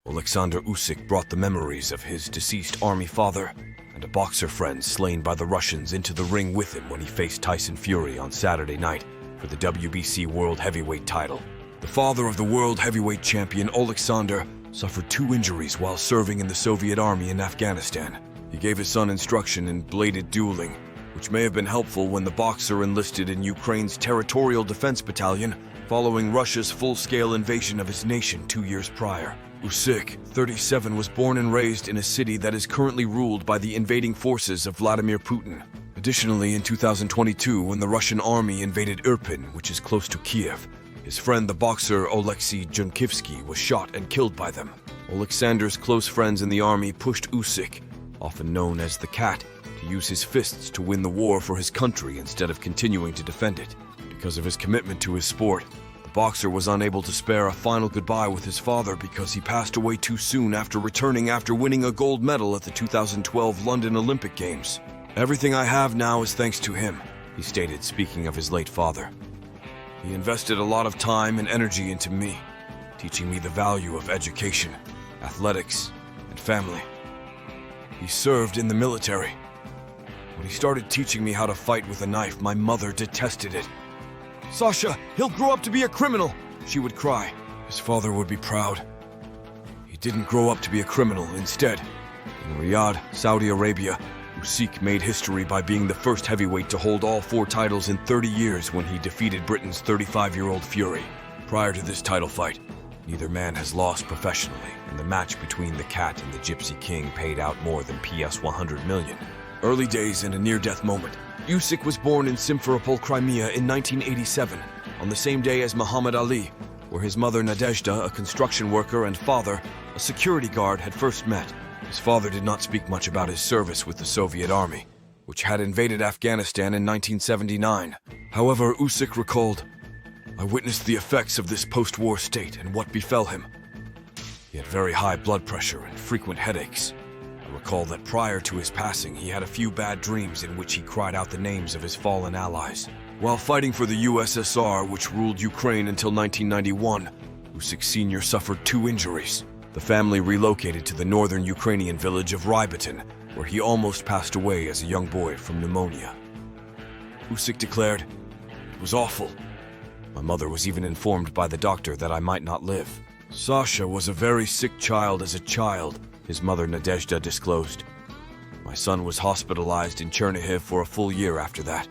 Oleksandr Usyk brought the memories of his deceased army father and a boxer friend slain by the Russians into the ring with him when he faced Tyson Fury on Saturday night for the WBC World Heavyweight Title. The father of the world heavyweight champion, Oleksandr, suffered 2 injuries while serving in the Soviet army in Afghanistan. He gave his son instruction in bladed dueling, which may have been helpful when the boxer enlisted in Ukraine's Territorial Defense Battalion following Russia's full-scale invasion of his nation 2 years prior. Usyk, 37, was born and raised in a city that is currently ruled by the invading forces of Vladimir Putin. Additionally, in 2022, when the Russian army invaded Irpin, which is close to Kiev, his friend, the boxer Oleksij Junkivsky, was shot and killed by them. Oleksandr's close friends in the army pushed Usyk, often known as the Cat, to use his fists to win the war for his country instead of continuing to defend it. Because of his commitment to his sport, the boxer was unable to spare a final goodbye with his father because he passed away too soon after returning after winning a gold medal at the 2012 London Olympic Games. "Everything I have now is thanks to him," he stated, speaking of his late father. "He invested a lot of time and energy into me, teaching me the value of education, athletics, and family. He served in the military. When he started teaching me how to fight with a knife, my mother detested it. 'Sasha, he'll grow up to be a criminal,' she would cry. His father would be proud. He didn't grow up to be a criminal. Instead, in Riyadh, Saudi Arabia, Usyk made history by being the first heavyweight to hold all 4 titles in 30 years when he defeated Britain's 35-year-old Fury. Prior to this title fight, neither man has lost professionally, and the match between the Cat and the Gypsy King paid out more than PS 100 million. Early days and a near-death moment. Usyk was born in Simferopol, Crimea in 1987, on the same day as Muhammad Ali, where his mother Nadezhda, a construction worker, and father, a security guard, had first met. His father did not speak much about his service with the Soviet army, which had invaded Afghanistan in 1979. However, Usyk recalled, "I witnessed the effects of this post-war state and what befell him. He had very high blood pressure and frequent headaches. I recall that prior to his passing, he had a few bad dreams in which he cried out the names of his fallen allies. While fighting for the USSR, which ruled Ukraine until 1991, Usyk Sr. suffered 2 injuries. The family relocated to the northern Ukrainian village of Rybatin, where he almost passed away as a young boy from pneumonia." Usyk declared, "It was awful. My mother was even informed by the doctor that I might not live. Sasha was a very sick child as a child," his mother Nadezhda disclosed. "My son was hospitalized in Chernihiv for a full year after that.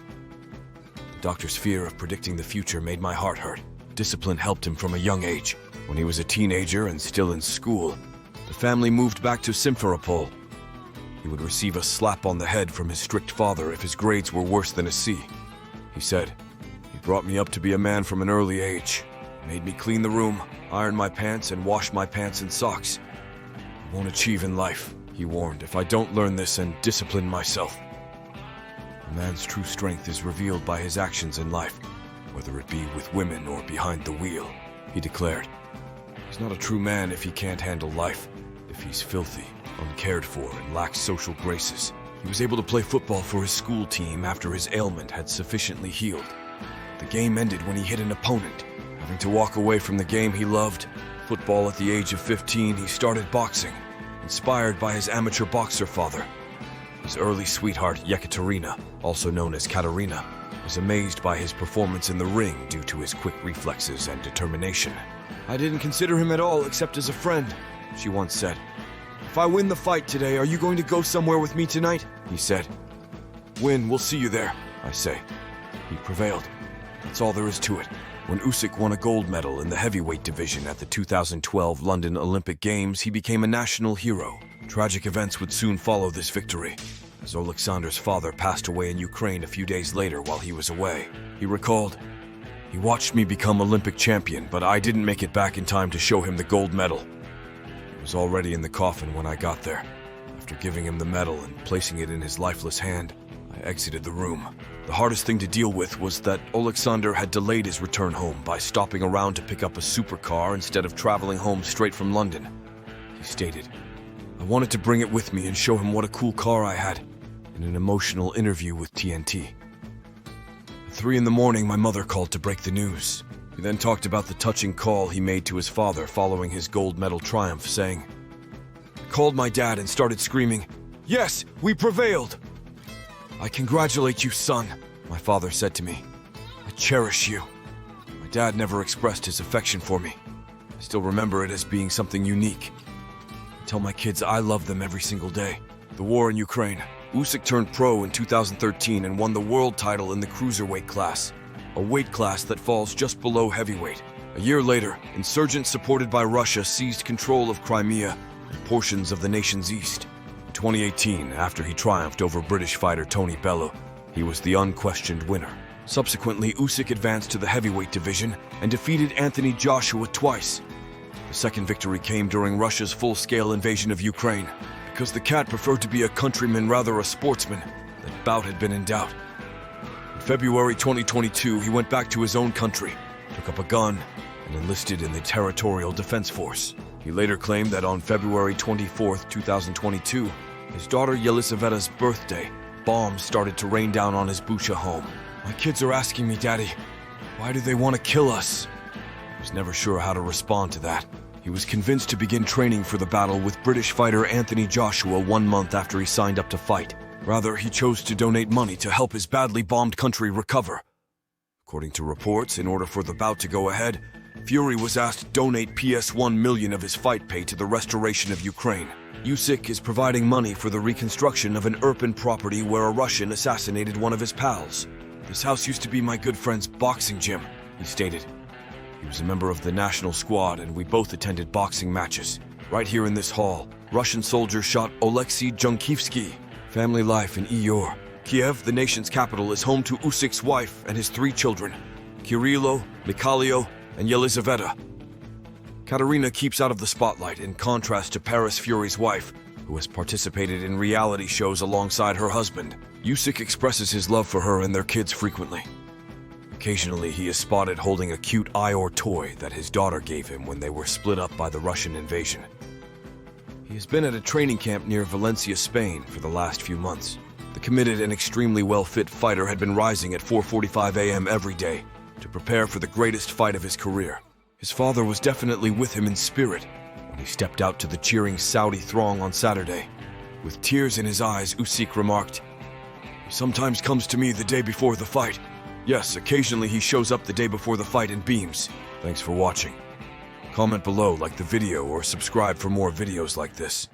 The doctor's fear of predicting the future made my heart hurt. Discipline helped him from a young age. When he was a teenager and still in school, the family moved back to Simferopol. He would receive a slap on the head from his strict father if his grades were worse than a C. He said, 'He brought me up to be a man from an early age, made me clean the room, iron my pants, and wash my pants and socks. I won't achieve in life,' he warned, 'if I don't learn this and discipline myself.' A man's true strength is revealed by his actions in life, whether it be with women or behind the wheel," he declared. "He's not a true man if he can't handle life, if he's filthy, uncared for, and lacks social graces." He was able to play football for his school team after his ailment had sufficiently healed. The game ended when he hit an opponent. Having to walk away from the game he loved, football, at the age of 15, he started boxing, inspired by his amateur boxer father. His early sweetheart, Yekaterina, also known as Katerina, was amazed by his performance in the ring due to his quick reflexes and determination. "I didn't consider him at all except as a friend," she once said. "If I win the fight today, are you going to go somewhere with me tonight?" he said. "Win, we'll see you there," I say. He prevailed. That's all there is to it. When Usyk won a gold medal in the heavyweight division at the 2012 London Olympic Games, he became a national hero. Tragic events would soon follow this victory, as Oleksandr's father passed away in Ukraine a few days later while he was away. He recalled, "He watched me become Olympic champion, but I didn't make it back in time to show him the gold medal. It was already in the coffin when I got there. After giving him the medal and placing it in his lifeless hand, I exited the room. The hardest thing to deal with was that Oleksandr had delayed his return home by stopping around to pick up a supercar instead of traveling home straight from London." He stated, "I wanted to bring it with me and show him what a cool car I had," in an emotional interview with TNT. At 3 in the morning, my mother called to break the news. He then talked about the touching call he made to his father following his gold medal triumph, saying, "I called my dad and started screaming, 'Yes, we prevailed!' 'I congratulate you, son,' my father said to me. 'I cherish you.' My dad never expressed his affection for me. I still remember it as being something unique. I tell my kids I love them every single day." The war in Ukraine. Usyk turned pro in 2013 and won the world title in the cruiserweight class, a weight class that falls just below heavyweight. A year later, insurgents supported by Russia seized control of Crimea and portions of the nation's east. In 2018, after he triumphed over British fighter Tony Bellew, he was the unquestioned winner. Subsequently, Usyk advanced to the heavyweight division and defeated Anthony Joshua twice. The second victory came during Russia's full-scale invasion of Ukraine. Because the cat preferred to be a countryman rather a sportsman, that bout had been in doubt. In February 2022, he went back to his own country, took up a gun, and enlisted in the Territorial Defense Force. He later claimed that on February 24, 2022, his daughter Yelizaveta's birthday, bombs started to rain down on his Bucha home. "My kids are asking me, Daddy, why do they want to kill us?" I was never sure how to respond to that. He was convinced to begin training for the battle with British fighter Anthony Joshua 1 month after he signed up to fight. Rather, he chose to donate money to help his badly bombed country recover. According to reports, in order for the bout to go ahead, Fury was asked to donate PS1 million of his fight pay to the restoration of Ukraine. Usyk is providing money for the reconstruction of an Irpin property where a Russian assassinated one of his pals. "This house used to be my good friend's boxing gym," he stated. He was a member of the national squad, and we both attended boxing matches. Right here in this hall, Russian soldiers shot Oleksandr Usyk. Family life in Ior. Kiev, the nation's capital, is home to Usyk's wife and his 3 children, Kirilo, Mikhailo, and Yelizaveta. Katerina keeps out of the spotlight in contrast to Paris Fury's wife, who has participated in reality shows alongside her husband. Usyk expresses his love for her and their kids frequently. Occasionally, he is spotted holding a cute Ior toy that his daughter gave him when they were split up by the Russian invasion. He has been at a training camp near Valencia, Spain for the last few months. The committed and extremely well-fit fighter had been rising at 4:45 a.m. every day to prepare for the greatest fight of his career. His father was definitely with him in spirit when he stepped out to the cheering Saudi throng on Saturday. With tears in his eyes, Usyk remarked, "He sometimes comes to me the day before the fight. Yes, occasionally he shows up the day before the fight in beams." Thanks for watching. Comment below, like the video, or subscribe for more videos like this.